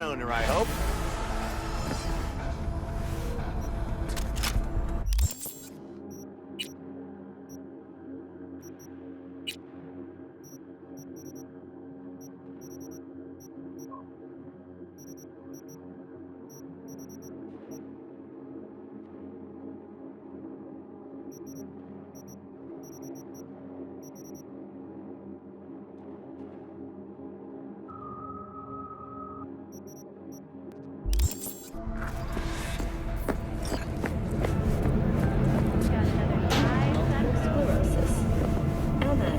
Owner, I hope.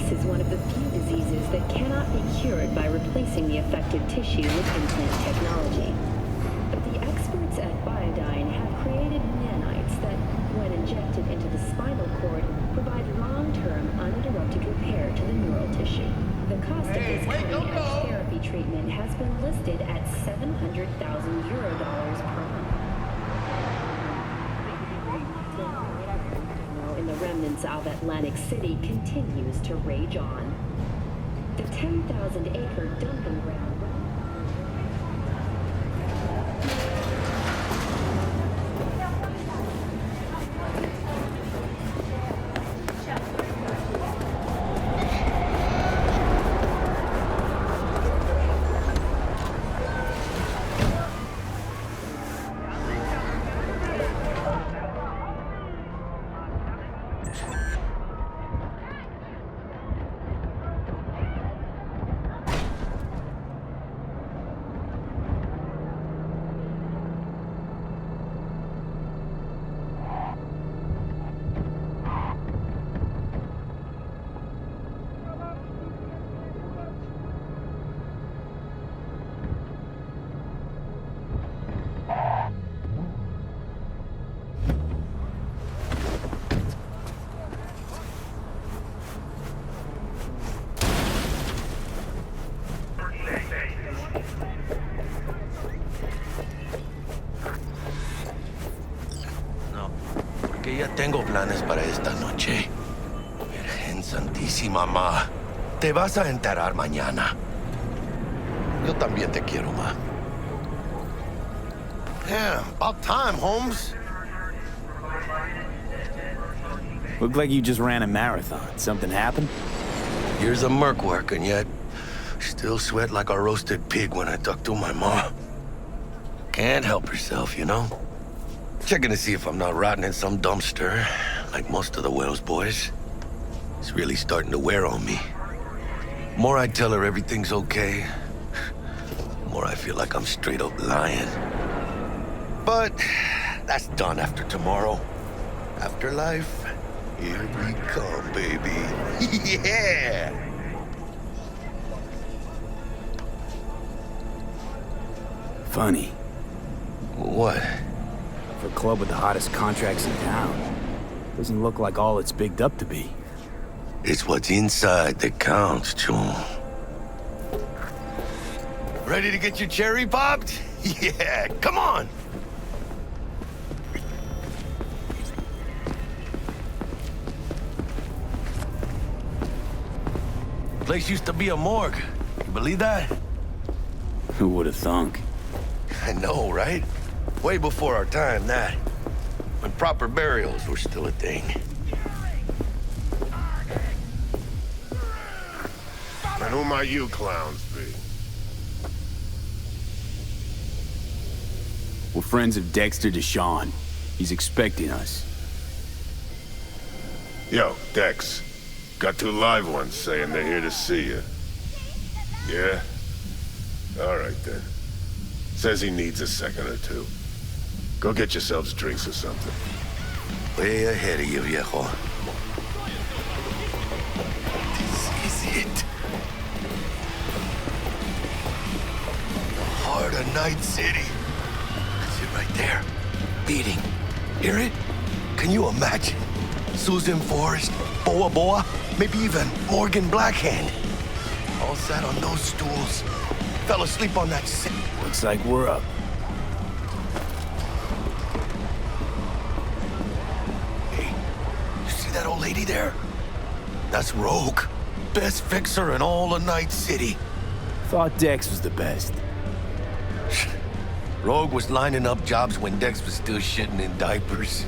Is one of the few diseases that cannot be cured by replacing the affected tissue with implant technology. But the experts at Biodyne have created nanites that, when injected into the spinal cord, provide long-term uninterrupted repair to the neural tissue. The cost of this cutting-edge therapy treatment has been listed at €700,000 per month. In the remnants of Atlantic City continues to rage on. The 10,000-acre dumping ground. Ya tengo planes para esta noche. Virgen Santísima, ma. Te vas a enterar mañana. Yo también te quiero, ma. Yeah, about time, Holmes. Looked like you just ran a marathon. Something happened? Years of merc work, and yet still sweat like a roasted pig when I talk to my ma. Can't help herself, you know? Checking to see if I'm not rotting in some dumpster, like most of the Wells boys. It's really starting to wear on me. The more I tell her everything's okay, the more I feel like I'm straight up lying. But that's done after tomorrow. Afterlife, here we come, baby. Yeah! Funny. What? For a club with the hottest contracts in town. Doesn't look like all it's bigged up to be. It's what's inside that counts, June. Ready to get your cherry popped? Yeah, come on! Place used to be a morgue. You believe that? Who would have thunk? I know, right? Way before our time, that. When proper burials were still a thing. And who might you clowns be? We're friends of Dexter Deshawn. He's expecting us. Yo, Dex. Got two live ones saying they're here to see you. Yeah? All right, then. Says he needs a second or two. Go get yourselves drinks or something. Way ahead of you, viejo. This is it. The heart of Night City. That's it right there. Beating. Hear it? Can you imagine? Susan Forrest, Boa Boa, maybe even Morgan Blackhand. All sat on those stools. Fell asleep on that seat. Looks like we're up. Hey, you see that old lady there? That's Rogue. Best fixer in all of Night City. Thought Dex was the best. Rogue was lining up jobs when Dex was still shitting in diapers.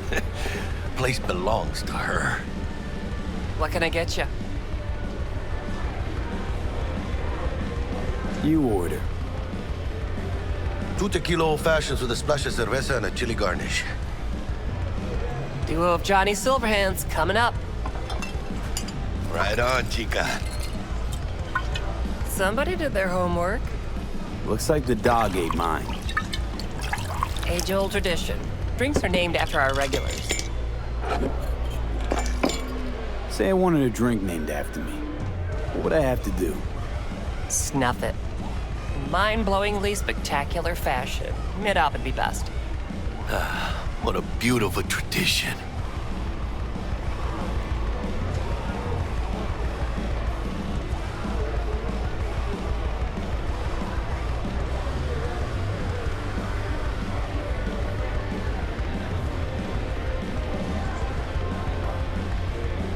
Place belongs to her. What can I get you? You order. 2 tequila old fashions with a splash of cerveza and a chili garnish. Duo of Johnny Silverhands coming up. Right on, chica. Somebody did their homework. Looks like the dog ate mine. Age-old tradition. Drinks are named after our regulars. Say I wanted a drink named after me. What would I have to do? Snuff it. Mind-blowingly spectacular fashion. Mid-op would be best. What a beautiful tradition.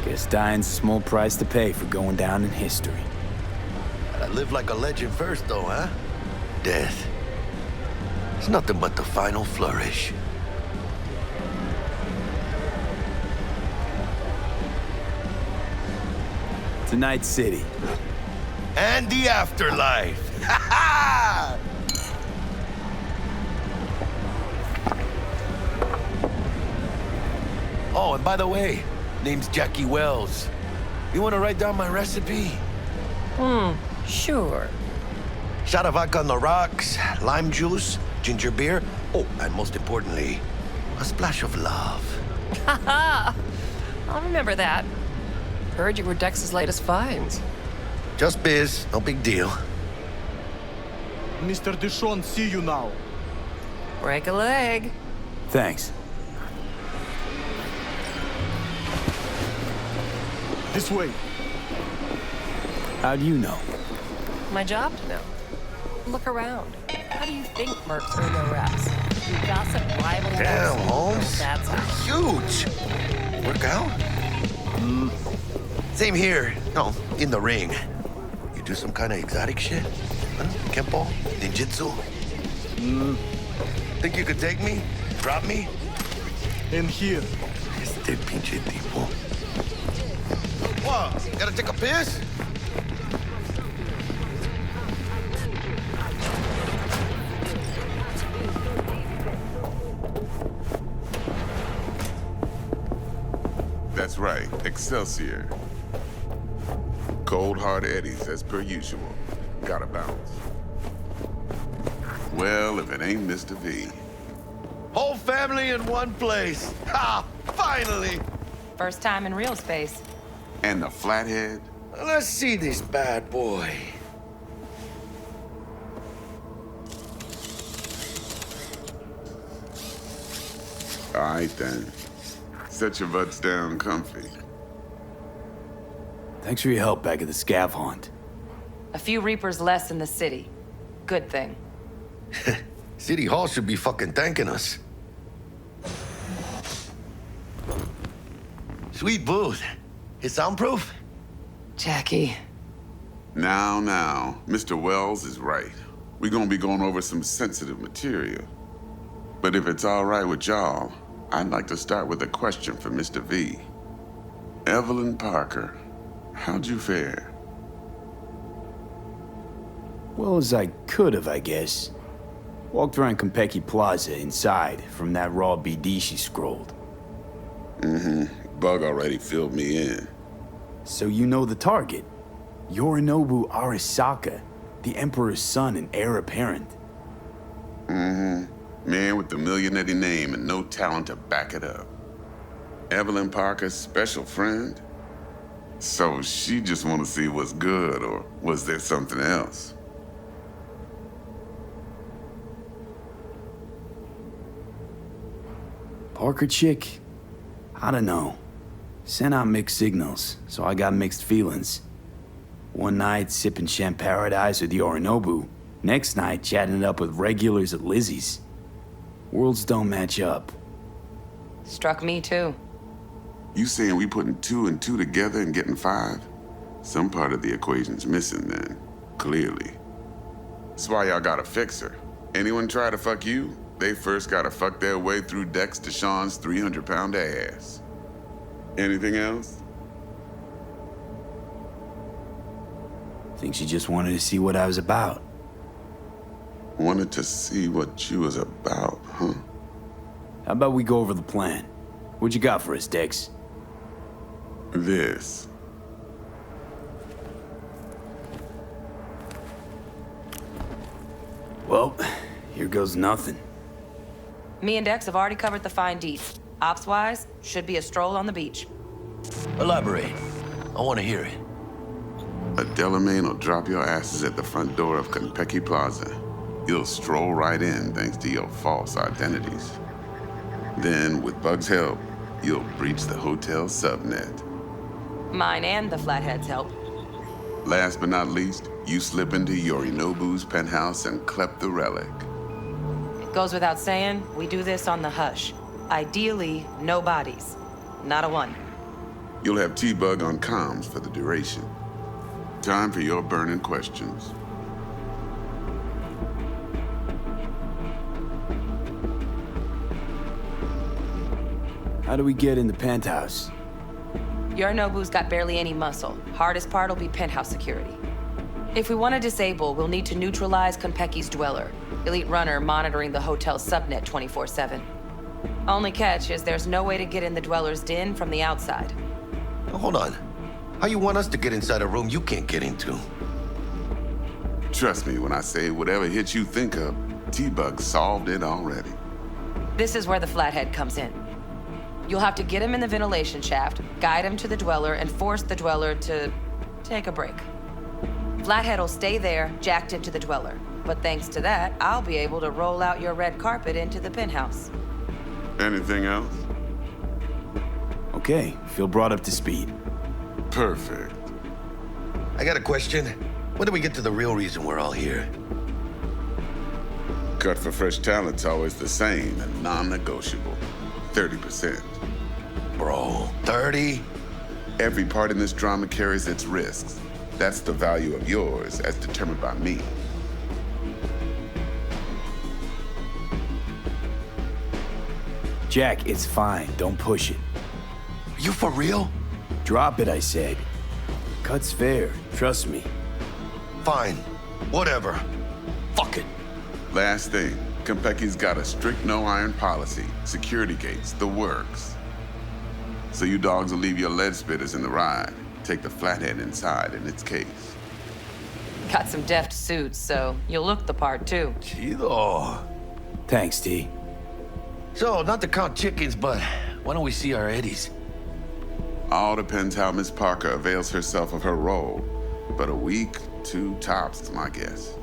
Guess dying's a small price to pay for going down in history. I live like a legend first, though, huh? Death. It's nothing but the final flourish. Tonight's city. And the afterlife. Ha ha! Oh, and by the way, name's Jackie Wells. You want to write down my recipe? Sure. Shot of vodka on the rocks, lime juice, ginger beer. Oh, and most importantly, a splash of love. Haha! I'll remember that. Heard you were Dex's latest finds. Just biz, no big deal. Mr. Dishon, see you now. Break a leg. Thanks. This way. How do you know? My job to know. Look around. How do you think mercs earn their reps? You gossip rival Damn, mercs. Holmes. That's how. Huge. Work out? Same here. No, in the ring. You do some kind of exotic shit? Huh? Kempo? Ninjutsu? Think you could take me? Drop me? In here. Este pinche tipo. What? Gotta take a piss? That's right, Excelsior. Cold hard eddies as per usual. Gotta bounce. Well, if it ain't Mr. V. Whole family in one place. Ha! Finally! First time in real space. And the flathead? Let's see this bad boy. All right then. Set your butts down comfy. Thanks for your help back at the scav haunt. A few Reapers less in the city. Good thing. City Hall should be fucking thanking us. Sweet booth. It's soundproof? Jackie. Now, Mr. Wells is right. We're gonna be going over some sensitive material. But if it's all right with y'all, I'd like to start with a question for Mr. V. Evelyn Parker, how'd you fare? Well as I could have, I guess. Walked around Konpeki Plaza inside from that raw BD she scrolled. Bug already filled me in. So you know the target. Yorinobu Arasaka, the Emperor's son and heir apparent. Man with the millionaire name and no talent to back it up. Evelyn Parker's special friend? So she just want to see what's good, or was there something else? Parker chick? I don't know. Sent out mixed signals, so I got mixed feelings. One night, sipping Champaradise with Yorinobu. Next night, chatting it up with regulars at Lizzie's. Worlds don't match up. Struck me too. You saying we putting 2 and 2 together and getting 5? Some part of the equation's missing then, clearly. That's why y'all gotta fix her. Anyone try to fuck you, they first gotta fuck their way through Dex Deshawn's 300-pound ass. Anything else? Think she just wanted to see what I was about. Wanted to see what you was about, huh? How about we go over the plan? What you got for us, Dex? This. Well, here goes nothing. Me and Dex have already covered the fine deets. Ops-wise, should be a stroll on the beach. Elaborate. I want to hear it. A Delamain will drop your asses at the front door of Konpeki Plaza. You'll stroll right in thanks to your false identities. Then, with Bug's help, you'll breach the hotel subnet. Mine and the Flathead's help. Last but not least, you slip into Yorinobu's penthouse and clep the relic. It goes without saying, we do this on the hush. Ideally, no bodies. Not a one. You'll have T-Bug on comms for the duration. Time for your burning questions. How do we get in the penthouse? Yorinobu's got barely any muscle. Hardest part will be penthouse security. If we want to disable, we'll need to neutralize Konpeki's dweller, elite runner monitoring the hotel's subnet 24/7. Only catch is there's no way to get in the dweller's den from the outside. Now, hold on. How you want us to get inside a room you can't get into? Trust me when I say whatever hit you think of, T-Bug solved it already. This is where the Flathead comes in. You'll have to get him in the ventilation shaft, guide him to the dweller, and force the dweller to take a break. Flathead will stay there, jacked into the dweller. But thanks to that, I'll be able to roll out your red carpet into the penthouse. Anything else? Okay, feel brought up to speed. Perfect. I got a question. When do we get to the real reason we're all here? Cut for fresh talent's always the same and non-negotiable. 30%. Bro, 30? Every part in this drama carries its risks. That's the value of yours as determined by me. Jack, it's fine. Don't push it. Are you for real? Drop it, I said. Cut's fair. Trust me. Fine. Whatever. Fuck it. Last thing, Konpeki's got a strict no-iron policy, security gates, the works. So you dogs will leave your lead spitters in the ride. Take the Flathead inside in its case. Got some deft suits, so you'll look the part too. Chido. Thanks, T. So, not to count chickens, but why don't we see our Eddies? All depends how Miss Parker avails herself of her role. But a week, 2 tops is my guess.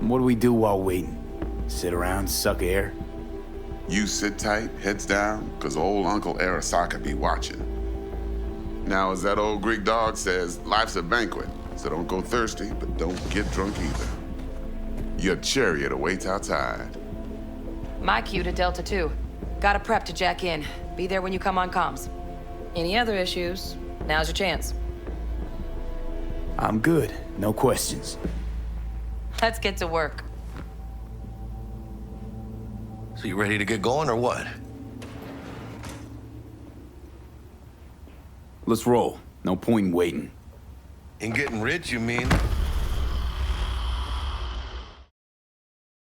What do we do while waiting? Sit around, suck air? You sit tight, heads down, cause old Uncle Arasaka be watching. Now, as that old Greek dog says, life's a banquet, so don't go thirsty, but don't get drunk either. Your chariot awaits outside. My cue to Delta 2. Gotta prep to jack in. Be there when you come on comms. Any other issues, now's your chance. I'm good. No questions. Let's get to work. So you ready to get going or what? Let's roll. No point in waiting. In getting rich, you mean?